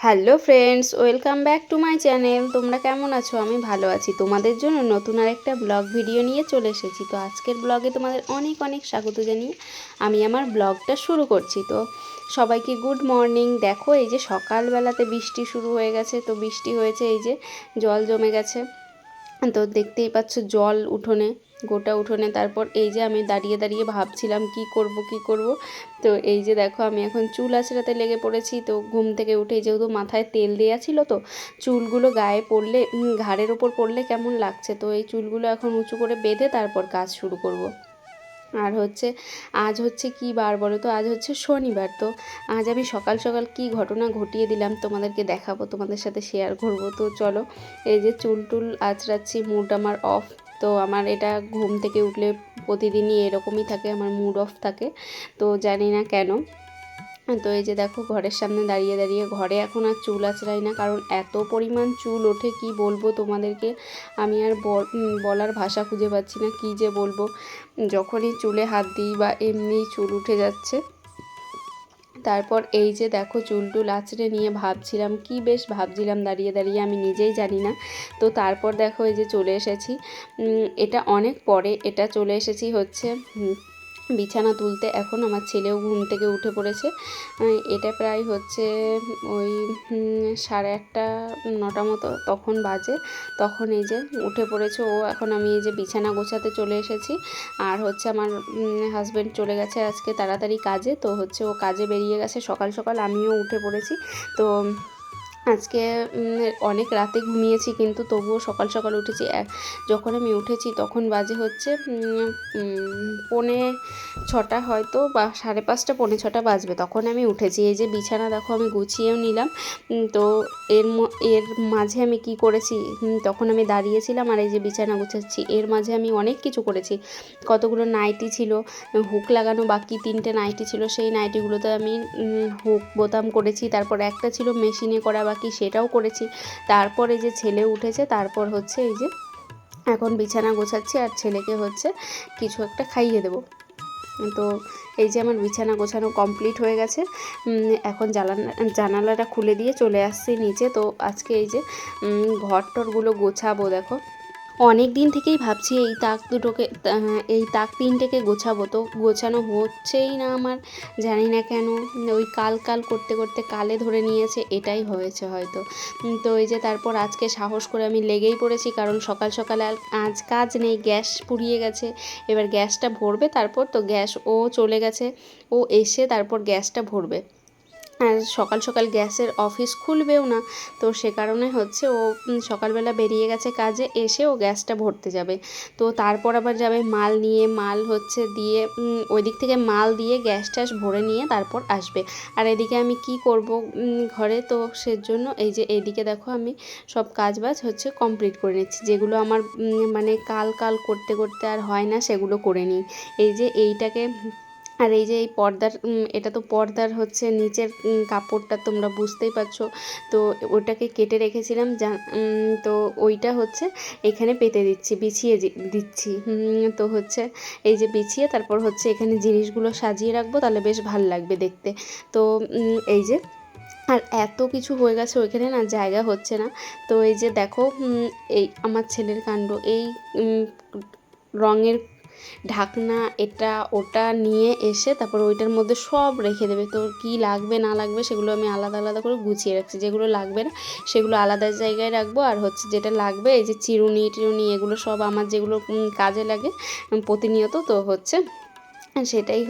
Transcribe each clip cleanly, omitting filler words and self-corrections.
Hello friends, welcome back to my channel. তোমরা কেমন আছো? আমি ভালো আছি। তোমাদের জন্য নতুন আরেকটা ব্লগ ভিডিও নিয়ে চলে এসেছি। তো আজকের ব্লগে তোমাদের অনেক অনেক স্বাগত জানিয়ে আমি আমার ব্লগটা শুরু করছি। তো সবাইকে গুড মর্নিং। দেখো, এই যে সকালবেলাতে বৃষ্টি শুরু হয়ে গেছে। তো বৃষ্টি হয়েছে, এই যে জল জমে গেছে। তো দেখতেই পাচ্ছ জল উঠোনে, গোটা উঠোনে। তারপর এই যে আমি দাঁড়িয়ে দাঁড়িয়ে ভাবছিলাম কি করব। তো এই যে দেখো, আমি এখন চুল আঁচড়াতে লেগে পড়েছি। তো ঘুম থেকে উঠে যেহেতু মাথায় তেল দেওয়া ছিল, তো চুলগুলো গায়ে পড়লে, ঘাড়ের ওপর পড়লে কেমন লাগছে। তো এই চুলগুলো এখন উঁচু করে বেঁধে তারপর কাজ শুরু করব। আর হচ্ছে আজ হচ্ছে কি বার বলো তো? আজ হচ্ছে শনিবার। তো আজ আমি সকাল সকাল কি ঘটনা ঘটিয়ে দিলাম তোমাদেরকে দেখাবো, তোমাদের সাথে শেয়ার করব। তো চলো, এই যে চুল টুল আঁচড়াচ্ছি, মুড আমার অফ। তো আমার এটা ঘুম থেকে উঠলে প্রতিদিনই এরকমই থাকে, আমার মুড অফ থাকে। তো জানি না কেন। তো এই যে দেখো, ঘরের সামনে দাঁড়িয়ে দাঁড়িয়ে, ঘরে এখন আর চুল আঁচড়াই না, কারণ এত পরিমাণ চুল ওঠে কি বলবো তোমাদেরকে। আমি আর বলার ভাষা খুঁজে পাচ্ছি না কি যে বলবো। যখনই চুলে হাত দিই বা এমনিই চুল উঠে যাচ্ছে। তারপর এই যে দেখো, চুল টুল আঁচড়ে নিয়ে ভাবছিলাম, কি বেশ ভাবছিলাম দাঁড়িয়ে দাঁড়িয়ে, আমি নিজেই জানি না। তো তারপর দেখো, এই যে চলে এসেছি, এটা অনেক পরে এটা চলে এসেছি হচ্ছে বিছানা তুলতে। এখন আমার ছেলেও ঘুম থেকে উঠে পড়েছে। এটা প্রায় হচ্ছে ওই 8:30 9টা মতো তখন বাজে। তখন এই যে উঠে পড়েছে ও। এখন আমি এই যে বিছানা গোছাতে চলে এসেছি। আর হচ্ছে আমার হাজব্যান্ড চলে গেছে আজকে তাড়াতাড়ি কাজে। তো হচ্ছে ও কাজে বেরিয়ে গেছে সকাল সকাল, আমিও উঠে পড়েছি। তো আজকে অনেক রাতে ঘুমিয়েছি, কিন্তু তবুও সকাল সকাল উঠেছি। যখন আমি উঠেছি তখন বাজে হচ্ছে 5:45 হয়তো, বা 5:30 5:45 বাজবে, তখন আমি উঠেছি। এই যে বিছানা দেখো আমি গুছিয়েও নিলাম। তো এর মাঝে আমি কি করেছি, তখন আমি দাঁড়িয়েছিলাম আর এই যে বিছানা গুছাচ্ছি, এর মাঝে আমি অনেক কিছু করেছি। কতগুলো নাইটি ছিল, হুক লাগানো বাকি 3টে নাইটি ছিল, সেই নাইটিগুলোতে আমি হুক বোতাম করেছি। তারপর একটা ছিল মেশিনে করা বাকি, সেটাও করেছি। তারপরে যে ছেলে উঠেছে, তারপর হচ্ছে এই যে এখন বিছানা গোছাচ্ছি আর ছেলেকে হচ্ছে কিছু একটা খাইয়ে দেবো। তো এই যে আমার বিছানা গোছানো কমপ্লিট হয়ে গেছে। এখন জানালাটা খুলে দিয়ে চলে আসছি নিচে। তো আজকে এই যে ঘর টরগুলো গোছাবো। দেখো, অনেক দিন থেকেই ভাবছি এই তাক দুটোকে, এই তাক 3টেকে গোছাবো, তো গোছানো হচ্ছেই না আমার, জানি না কেন। ওই কাল করতে করতে কালে ধরে নিয়েছে, এটাই হয়েছে হয়তো। তো এই যে তারপর আজকে সাহস করে আমি লেগেই পড়েছি, কারণ সকাল সকালে আজ কাজ নেই, গ্যাস ফুরিয়ে গেছে। এবার গ্যাসটা ভরবে, তারপর তো গ্যাস ও চলে গেছে, ও এসে তারপর গ্যাসটা ভরবে। আর সকাল সকাল গ্যাসের অফিস খুলবেও না। তো সে কারণে হচ্ছে ও সকালবেলা বেরিয়ে গেছে কাজে, এসে ও গ্যাসটা ভরতে যাবে। তো তারপর আবার যাবে মাল নিয়ে, মাল হচ্ছে দিয়ে ওই দিক থেকে মাল দিয়ে গ্যাস ট্যাস ভরে নিয়ে তারপর আসবে। আর এদিকে আমি কি করব ঘরে, তো সেজন্য এই যে এইদিকে দেখো, আমি সব কাজবাজ হচ্ছে কমপ্লিট করে নিচ্ছি, যেগুলো আমার মানে কাল করতে করতে আর হয় না, সেগুলো করে নিই। এই যে এইটাকে, আর এই যে এই পর্দার, এটা তো পর্দার হচ্ছে নিচের কাপড়টা, তোমরা বুঝতেই পারছো। তো ওটাকে কেটে রেখেছিলাম, তো ওইটা হচ্ছে এখানে পেতে দিচ্ছি, বিছিয়ে দিচ্ছি। তো হচ্ছে এই যে বিছিয়ে তারপর হচ্ছে এখানে জিনিসগুলো সাজিয়ে রাখবো, তাহলে বেশ ভাল লাগবে দেখতে। তো এই যে, আর এত কিছু হয়ে গেছে ওইখানে না, জায়গা হচ্ছে না। তো এই যে দেখো, এই আমার ছেলের কাণ্ড, এই রঙের ঢাকনা এটা ওটা নিয়ে এসে তারপর ওইটার মধ্যে সব রেখে দেবে। তো কি লাগবে না লাগবে সেগুলো আমি আলাদা আলাদা করে গুছিয়ে রাখছি, যেগুলো লাগবে না সেগুলো আলাদা জায়গায় রাখবো। আর হচ্ছে যেটা লাগবে, এই যে চিরুনি টিরুনি, এগুলো সব আমার যেগুলো কাজে লাগে প্রতিনিয়ত, তো হচ্ছে সেটাই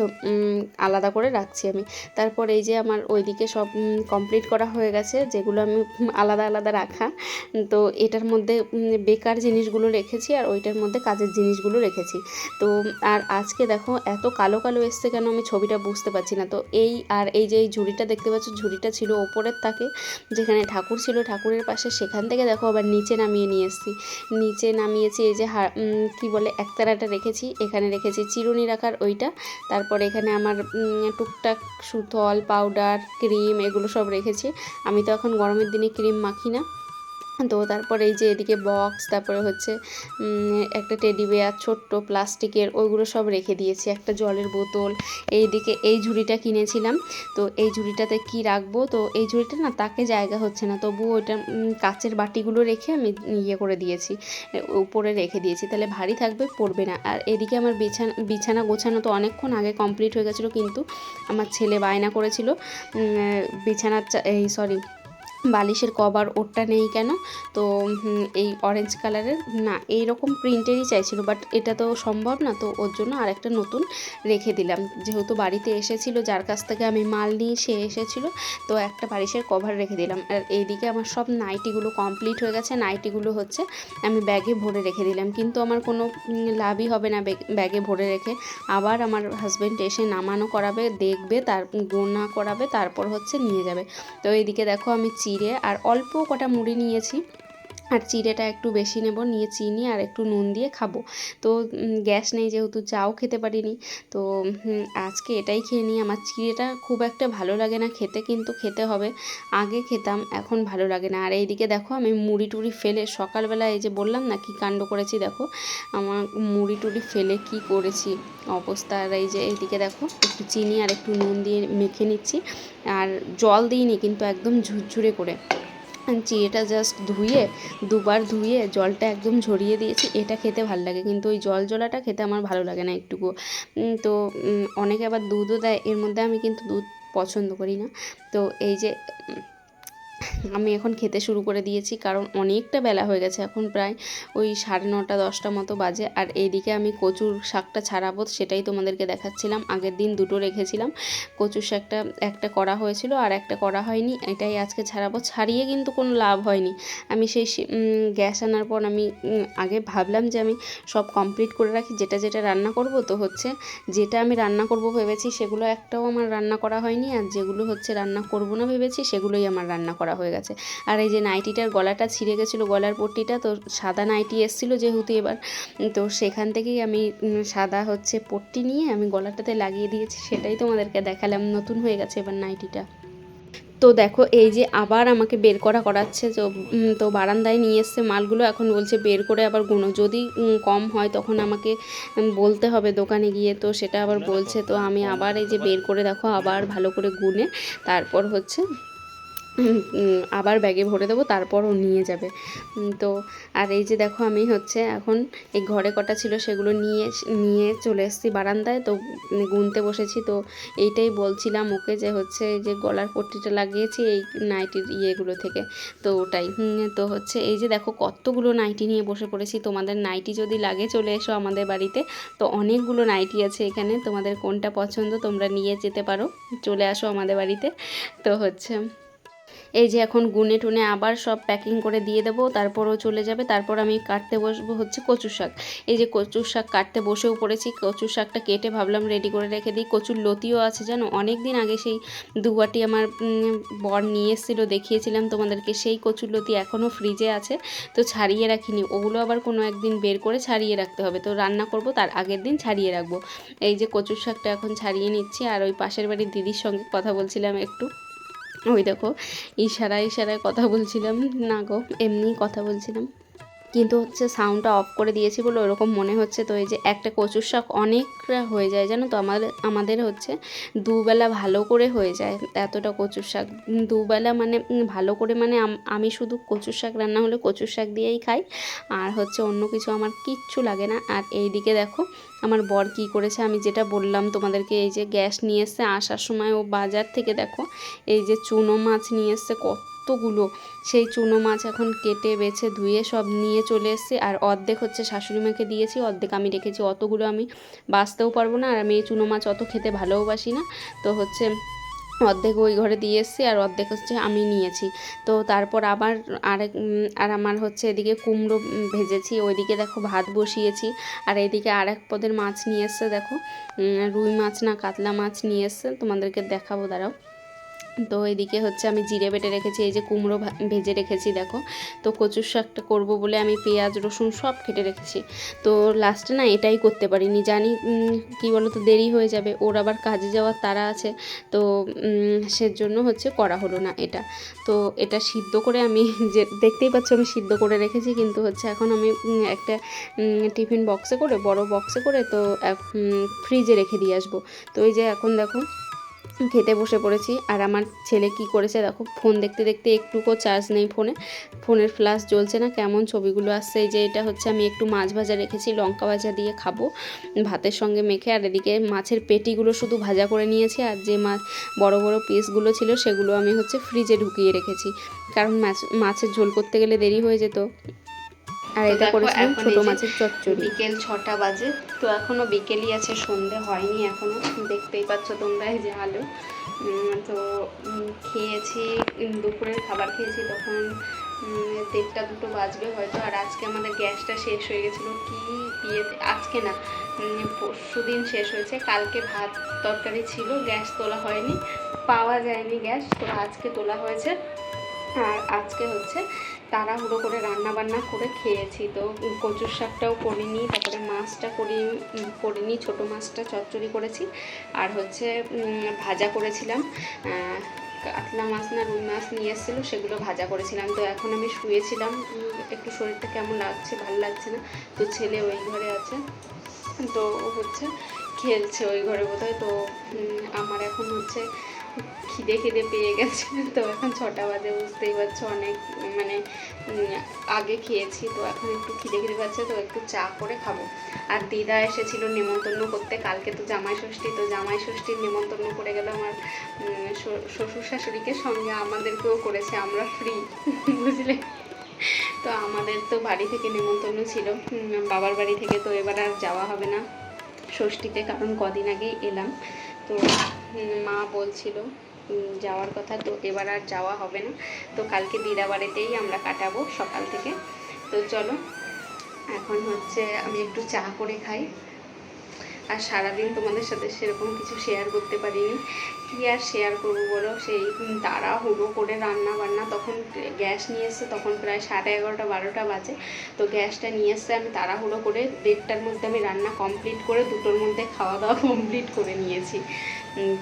আলাদা করে রাখছি আমি। তারপর এই যে আমার ওইদিকে সব কমপ্লিট করা হয়ে গেছে, যেগুলো আমি আলাদা আলাদা রাখা। তো এটার মধ্যে বেকার জিনিসগুলো রেখেছি, আর ওইটার মধ্যে কাজের জিনিসগুলো রেখেছি। তো আর আজকে দেখো এত কালো কালো এসছে কেন, আমি ছবিটা বুঝতে পারছি না। তো এই যে এই ঝুড়িটা দেখতে পাচ্ছ, ঝুড়িটা ছিল ওপরের তাকে, যেখানে ঠাকুর ছিল ঠাকুরের পাশে, সেখান থেকে দেখো আবার নিচে নামিয়ে নিয়ে এসেছি। নিচে নামিয়েছি, এই যে কী বলে, একতারাটা রেখেছি, এখানে রেখেছি চিরুনি রাখার ওইটা। তারপর এখানে আমার টুকটাক সুথল পাউডার ক্রিম এগুলো সব রেখেছি। আমি তো এখন গরমের দিনে ক্রিম মাখি না, তো তারপর এই যে এদিকে বক্স, তারপরে হচ্ছে একটা টেডি বেয়ার ছোট্ট প্লাস্টিকের, ওইগুলো সব রেখে দিয়েছি, একটা জলের বোতল। এইদিকে এই ঝুড়িটা কিনেছিলাম, তো এই ঝুড়িটাতে কি রাখবো, তো এই ঝুড়িটা না তাকে জায়গা হচ্ছে না, তবুও ওইটা কাচের বাটিগুলো রেখে আমি ইয়ে করে দিয়েছি, উপরে রেখে দিয়েছি, তাহলে ভারী থাকবে, পড়বে না। আর এদিকে আমার বিছানা গোছানো তো অনেকক্ষণ আগে কমপ্লিট হয়ে গেছিলো, কিন্তু আমার ছেলে বায়না করেছিল বিছানার এই সরি বালিশের কভার ওরটা নেই কেন, তো এই অরেঞ্জ কালারের না এই রকম প্রিন্টেরই চাইছিল, বাট এটা তো সম্ভব না, তো ওর জন্য আরেকটা নতুন রেখে দিলাম, যেহেতু বাড়িতে এসেছিল, যার কাছ থেকে আমি মাল নিয়ে সে এসেছিল, তো একটা বালিশের কভার রেখে দিলাম। আর এইদিকে আমার সব নাইটিগুলো কমপ্লিট হয়ে গেছে, নাইটিগুলো হচ্ছে আমি ব্যাগে ভরে রেখে দিলাম, কিন্তু আমার কোনো লাভই হবে না ব্যাগে ভরে রেখে, আবার আমার হাজব্যান্ড এসে নামানো করাবে, দেখবে, তার গোনা করাবে, তারপর হচ্ছে নিয়ে যাবে। তো এইদিকে দেখো আমি চিড়ে আর অল্প কটা মুড়ি নিয়েছি, আর চিড়েটা একটু বেশি নেব, নিয়ে চিনি আর একটু নুন দিয়ে খাবো। তো গ্যাস নেই যেহেতু, চাও খেতে পারিনি, তো আজকে এটাই খেয়ে নিই। আমার চিড়েটা খুব একটা ভালো লাগে না খেতে, কিন্তু খেতে হবে, আগে খেতাম, এখন ভালো লাগে না। আর এইদিকে দেখো আমি মুড়ি টুড়ি ফেলে সকালবেলা, এই যে বললাম না কি কাণ্ড করেছি, দেখো আমার মুড়ি টুড়ি ফেলে কি করেছি অবস্থা। আর এই যে এইদিকে দেখো একটু চিনি আর একটু নুন দিয়ে মেখে নিচ্ছি, আর জল দিইনি, কিন্তু একদম ঝুরঝুরে করে চিড়েটা জাস্ট ধুয়ে, দুবার ধুয়ে জলটা একদম ঝরিয়ে দিয়েছি, এটা খেতে ভালো লাগে, কিন্তু ওই জল জলাটা খেতে আমার ভালো লাগে না একটুকু। তো অনেকে আবার দুধও দেয় এর মধ্যে, আমি কিন্তু দুধ পছন্দ করি না। তো এই যে আমি এখন খেতে শুরু করে দিয়েছি, কারণ অনেকটা বেলা হয়ে গেছে, এখন প্রায় ওই 9:30 10টা মতো বাজে। আর এইদিকে আমি কচুর শাকটা ছাড়াবো, সেটাই তোমাদেরকে দেখাচ্ছিলাম। আগের দিন দুটো রেখেছিলাম, কচুর শাকটা একটা করা হয়েছিল আর একটা করা হয়নি, এটাই আজকে ছাড়াবো। ছাড়িয়ে কিন্তু কোনো লাভ হয়নি, আমি সেই গ্যাস আনার পর আমি আগে ভাবলাম যে আমি সব কমপ্লিট করে রাখি, যেটা যেটা রান্না করব, তো হচ্ছে যেটা আমি রান্না করব ভেবেছি সেগুলো একটাও আমার রান্না করা হয়নি, আর যেগুলো হচ্ছে রান্না করব না ভেবেছি সেগুলোই আমার রান্না করা হয়ে গেছে। আর এই যে নাইটিটার গলাটা ছিঁড়ে গেছিলো, গলার পট্টিটা, তো সাদা নাইটি এসেছিলো যেহেতু এবার, তো সেখান থেকেই আমি সাদা হচ্ছে পট্টি নিয়ে আমি গলাটাতে লাগিয়ে দিয়েছি, সেটাই তোমাদেরকে দেখালাম, নতুন হয়ে গেছে এবার নাইটিটা। তো দেখো এই যে আবার আমাকে বের করাচ্ছে, তো বারান্দায় নিয়ে এসছে মালগুলো, এখন বলছে বের করে আবার গুনো, যদি কম হয় তখন আমাকে বলতে হবে দোকানে গিয়ে, তো সেটা আবার বলছে, তো আমি আবার এই যে বের করে দেখো আবার ভালো করে গুনে তারপর হচ্ছে আবার ব্যাগে ভরে দেবো, তারপর ও নিয়ে যাবে। তো আর এই যে দেখো আমি হচ্ছে এখন এই ঘরে কটা ছিল সেগুলো নিয়ে চলে এসেছি বারান্দায়, তো গুনতে বসেছি। তো এইটাই বলছিলাম ওকে যে হচ্ছে এই যে গলার পট্টিটা লাগিয়েছি এই নাইটির ইয়েগুলো থেকে, তো ওটাই। তো হচ্ছে এই যে দেখো কতগুলো নাইটি নিয়ে বসে পড়েছি, তোমাদের নাইটি যদি লাগে চলে এসো আমাদের বাড়িতে, তো অনেকগুলো নাইটি আছে এখানে, তোমাদের কোনটা পছন্দ তোমরা নিয়ে যেতে পারো, চলে আসো আমাদের বাড়িতে। তো হচ্ছে এই যে এখন গুনে টুনে আবার সব প্যাকিং করে দিয়ে দেবো, তারপরও চলে যাবে। তারপর আমি কাটতে বসবো হচ্ছে কচুর শাক, এই যে কচুর শাক কাটতে বসেও পড়েছি, কচুর শাকটা কেটে ভাবলাম রেডি করে রেখে দিই। কচুর লতিও আছে জানো, অনেক দিন আগে সেই দুবাটি আমার বর নিয়ে এসেছিলো, দেখিয়েছিলাম তোমাদেরকে, সেই কচুর লতি এখনও ফ্রিজে আছে, তো ছাড়িয়ে রাখিনি, ওগুলো আবার কোনো একদিন বের করে ছাড়িয়ে রাখতে হবে, তো রান্না করব তার আগের দিন ছাড়িয়ে রাখবো। এই যে কচুর শাকটা এখন ছাড়িয়ে নিচ্ছি, আর ওই পাশের বাড়ির দিদির সঙ্গে কথা বলছিলাম একটু, ওই দেখো ইশারায় ইশারায় কথা বলছিলাম, না গো এমনিই কথা বলছিলাম, কিন্তু হচ্ছে সাউন্ডটা অফ করে দিয়েছি বলে ওরকম মনে হচ্ছে। তো এই যে একটা কচুর শাক অনেকটা হয়ে যায় জানো তো, আমাদের হচ্ছে দুবেলা ভালো করে হয়ে যায় এতটা কচুর শাক, দুবেলা মানে ভালো করে, মানে আমি শুধু কচুর শাক রান্না হলে কচুর শাক দিয়েই খাই, আর হচ্ছে অন্য কিছু আমার কিচ্ছু লাগে না। আর এই দিকে দেখো আমার বর কী করেছে, আমি যেটা বললাম তোমাদেরকে, এই যে গ্যাস নিয়ে এসছে, আসার সময় ও বাজার থেকে দেখো এই যে চুনো মাছ নিয়ে এসছে কতগুলো, সেই চুনো মাছ এখন কেটে বেছে ধুয়ে সব নিয়ে চলে এসেছি, আর অর্ধেক হচ্ছে শাশুড়ি মাকে দিয়েছি, অর্ধেক আমি রেখেছি, অতগুলো আমি বাঁচতেও পারবো না, আর আমি এই চুনো মাছ অত খেতে ভালোবাসি না, তো হচ্ছে অর্ধেক ওই ঘরে দিয়ে এসেছি আর অর্ধেক হচ্ছে আমি নিয়েছি। তো তারপর আবার আর আমার হচ্ছে এদিকে কুমড়ো ভেজেছি, ওইদিকে দেখো ভাত বসিয়েছি, আর এইদিকে আরেক পদের মাছ নিয়ে এসছে, দেখো রুই মাছ না কাতলা মাছ নিয়ে এসছে, তোমাদেরকে দেখাবো দাঁড়াও। তো এদিকে হচ্ছে আমি জিরে বেটে রেখেছি, এই যে কুমড়ো ভেজে রেখেছি দেখো। তো কচুর শাকটা করব বলে আমি পেঁয়াজ রসুন সব কেটে রেখেছি। তো লাস্টে না এটাই করতে পারিনি, জানি কি বলো তো দেরি হয়ে যাবে, ওর আবার কাজে যাওয়ার তাড়া আছে। তো সেজন্য হচ্ছে করা হলো না এটা। তো এটা সিদ্ধ করে আমি যে দেখতেই পাচ্ছ আমি সিদ্ধ করে রেখেছি, কিন্তু হচ্ছে এখন আমি একটা টিফিন বক্সে করে বড় বক্সে করে তো ফ্রিজে রেখে দিয়ে আসবো। তো এই যে এখন দেখো খেতে বসে পড়েছি। আর আমার ছেলে কি করেছে দেখো, ফোন দেখতে দেখতে একটুকু চার্জ নেই ফোনের ফ্ল্যাশ জ্বলছে না, কেমন ছবিগুলো আসছে। এই যে এটা হচ্ছে আমি একটু মাছ ভাজা রেখেছি, লঙ্কা ভাজা দিয়ে খাবো ভাতের সঙ্গে মেখে। আর এদিকে মাছের পেটিগুলো শুধু ভাজা করে নিয়েছি, আর যে মাছ বড় বড় পিসগুলো ছিল সেগুলো আমি হচ্ছে ফ্রিজে ঢুকিয়ে রেখেছি, কারণ মাছের ঝোল করতে গেলে দেরি হয়ে যেত। আর এটা করেছিলাম ছোটো মাছের চচ্চড়ি। বিকেল 6টা বাজে, তো এখনও বিকেলই আছে, সন্ধে হয়নি এখনও, দেখতেই পাচ্ছ তোমরা এই যে আলো। তো খেয়েছি, দুপুরের খাবার খেয়েছি তখন 1টা 2টো বাজবে হয়তো। আর আজকে আমাদের গ্যাসটা শেষ হয়ে গেছিলো, কি বিয়েতে আজকে না পরশু দিন শেষ হয়েছে। কালকে ভাত তরকারি ছিল, গ্যাস তোলা হয়নি, পাওয়া যায়নি গ্যাস, তো আজকে তোলা হয়েছে। আর আজকে হচ্ছে তাড়াহুড়ো করে রান্না বান্না করে খেয়েছি। তো কচুর শাকটাও করিনি, তারপরে মাছটা করিনি, ছোটো মাছটা চচ্চড়ি করেছি। আর হচ্ছে ভাজা করেছিলাম, কাতলা মাছ না রুই মাছ নিয়ে এসেছিলো, সেগুলো ভাজা করেছিলাম। তো এখন আমি শুয়েছিলাম, একটু শরীরটা কেমন লাগছে, ভালো লাগছে না। তো ছেলে ওই ঘরে আছে, তো হচ্ছে খেলছে ওই ঘরে বোধহয়। তো আমার এখন হচ্ছে খিদে পেয়ে গেছে। তো এখন 6টা বাজে, বুঝতেই পারছো অনেক মানে আগে খেয়েছি, তো এখন একটু খিদে পাচ্ছে, তো একটু চা করে খাবো। আর দিদা এসেছিল নেমন্তন্ন করতে, কালকে তো জামাই ষষ্ঠী, তো জামাই ষষ্ঠীর নেমন্তন্ন করে গেল আমার শ্বশুর শাশুড়িকে, সঙ্গে আমাদেরকেও করেছে, আমরা ফ্রি বুঝলে। তো আমাদের তো বাড়ি থেকে নেমন্তন্ন ছিল, বাবার বাড়ি থেকে, তো এবার আর যাওয়া হবে না ষষ্ঠীতে, কারণ কদিন আগেই এলাম। তো মা বলছিল যাওয়ার কথা, তো এবার আর যাওয়া হবে না। তো কালকে দিদা বাড়িতেই আমরা কাটাবো সকাল থেকে। তো চলো এখন হচ্ছে আমি একটু চা করে খাই। আর সারাদিন তোমাদের সাথে সেরকম কিছু শেয়ার করতে পারিনি, কী আর শেয়ার করবো বলো। সেই তাড়াহুড়ো করে রান্না বান্না, তখন গ্যাস নিয়ে এসছে, তখন প্রায় 11:30 12টা বাজে। তো গ্যাসটা নিয়ে এসছে, আমি তাড়াহুড়ো করে 1:30টার মধ্যে আমি রান্না কমপ্লিট করে 2টোর মধ্যে খাওয়া দাওয়া কমপ্লিট করে নিয়েছি।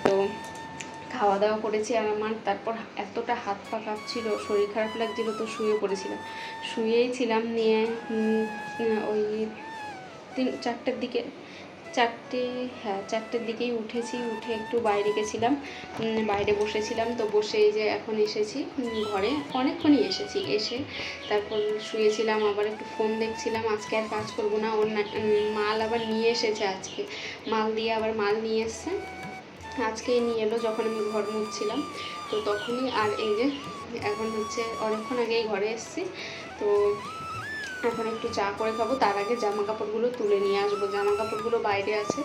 তো খাওয়া দাওয়া করেছি, আর আমার তারপর এতটা হাত পা কাঁপছিল, শরীর খারাপ লাগছিলো, তো শুয়ে পড়েছিলাম, শুয়েই ছিলাম। নিয়ে ওই 4টের দিকে, 4টের দিকেই উঠেছি, উঠে একটু বাইরে গেছিলাম, বাইরে বসেছিলাম। তো বসে এই যে এখন এসেছি ঘরে, অনেকক্ষণই এসেছি, এসে তারপর শুয়েছিলাম, আবার একটু ফোন দেখছিলাম। আজকে আর কাজ করবো না, ওর মাল আবার নিয়ে এসেছে, আজকে মাল দিয়ে আবার মাল নিয়ে এসছে, আজকেই নিয়ে এলো যখন আমি ঘর মুছছিলাম, তো তখনই। আর এই যে এখন হচ্ছে অনেকক্ষণ আগেই ঘরে এসেছি, তো এখন একটু চা করে খাবো। তার আগে জামা কাপড়গুলো তুলে নিয়ে আসবো, জামা কাপড়গুলো বাইরে আছে,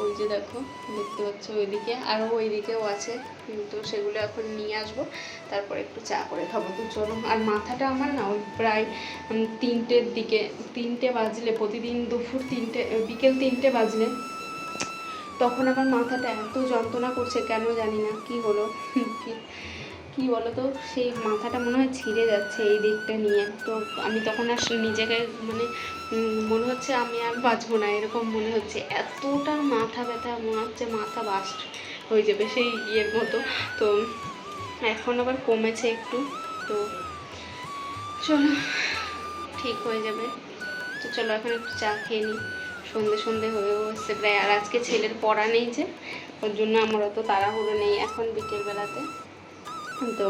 ওই যে দেখো দেখতে পাচ্ছ ওইদিকে, আরও ওইদিকেও আছে, তো সেগুলো এখন নিয়ে আসবো, তারপর একটু চা করে খাবো। তো চলো। আর মাথাটা আমার না ওই প্রায় 3টের দিকে, 3টে বাজলে প্রতিদিন দুপুর 3টে বিকেল 3টে বাজলে তখন আমার মাথাটা এত যন্ত্রণা করছে, কেন জানি না কি হলো, কি বলো তো, সেই মাথাটা মনে হয় ছিঁড়ে যাচ্ছে এই দিকটা নিয়ে। তো আমি তখন আর নিজেকে মানে মনে হচ্ছে আমি আর বাঁচবো না, এরকম মনে হচ্ছে, এতটা মাথা ব্যথা, মনে হচ্ছে মাথা বাস্ট হয়ে যাবে সেই ইয়ের মতো। তো এখন আবার কমেছে একটু, তো চলো ঠিক হয়ে যাবে। তো চলো এখন একটু চা খেয়ে নিই, সন্ধে হয়েও এসছে প্রায়। আর আজকে ছেলের পড়া নেই যে, ওর জন্য আমার অত তাড়াহুড়ো নেই এখন বিকেলবেলাতে। তো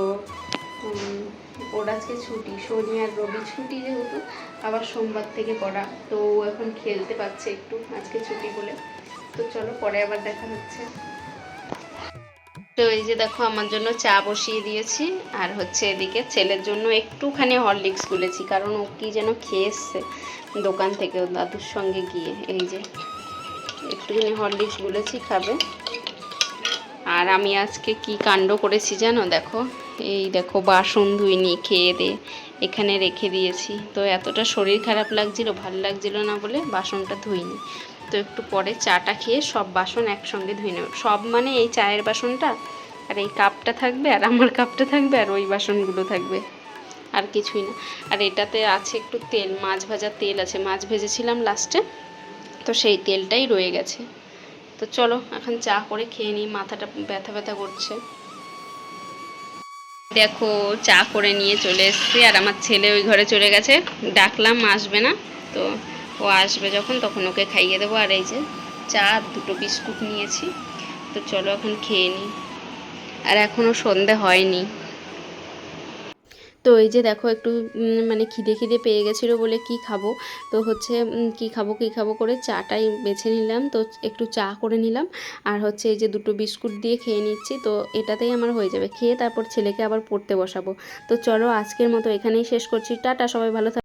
ওর আজকে ছুটি, শনি আর রবি ছুটি, যেহেতু আবার সোমবার থেকে পড়া, তো ও এখন খেলতে পারছে একটু আজকে ছুটি বলে। তো চলো পরে আবার দেখা হচ্ছে। তো এই যে দেখো আমার জন্য চা বসিয়ে দিয়েছি, আর হচ্ছে এদিকে ছেলের জন্য একটুখানি হরলিক্স গুলেছি, কারণ ও কি যেন খেয়ে এসছে দোকান থেকে ওর দাদুর সঙ্গে গিয়ে। এই যে একটুখানি হরলিক্স গুলেছি, খাবে। আর আমি আজকে কি কাণ্ড করেছি জানো, দেখো এই দেখো বাসন ধুইনি, খেয়ে দিয়ে এখানে রেখে দিয়েছি। তো এতটা শরীর খারাপ লাগছিল, ভালো লাগছিল না বলে বাসনটা ধুইনি। তো একটু পরে চাটা খেয়ে সব বাসন একসঙ্গে ধুয়ে নেব, সব মানে এই চায়ের বাসনটা আর এই কাপটা থাকবে, আর আমার কাপটা থাকবে, আর ওই বাসনগুলো থাকবে, আর কিছুই না। আর এটাতে আছে একটু তেল, মাছ ভাজার তেল আছে, মাছ ভেজেছিলাম লাস্টে, তো সেই তেলটাই রয়ে গেছে। তো চলো এখন চা করে খেয়ে নিই, মাথাটা ব্যথা ব্যথা করছে। দেখো চা করে নিয়ে চলে এসেছি, আর আমার ছেলে ওই ঘরে চলে গেছে, ডাকলাম আসবে না, তো ও আসবে যখন তখন ওকে খাইয়ে দেবো। আর এই যে চা, 2টো বিস্কুট নিয়েছি, তো চলো এখন খেয়ে নিই। আর এখনও সন্ধে হয়নি। তো এই যে দেখো একটু মানে খিদে খিদে পেয়ে গেছিলো বলে কি খাবো, তো হচ্ছে কি খাবো করে চাটাই বেছে নিলাম, তো একটু চা করে নিলাম, আর হচ্ছে এই যে 2টো বিস্কুট দিয়ে খেয়ে নিচ্ছি, তো এটাতেই আমার হয়ে যাবে। খেয়ে তারপর ছেলেকে আবার পড়তে বসাবো। তো চলো আজকের মতো এখানেই শেষ করছি, টাটা, সবাই ভালো থাকো।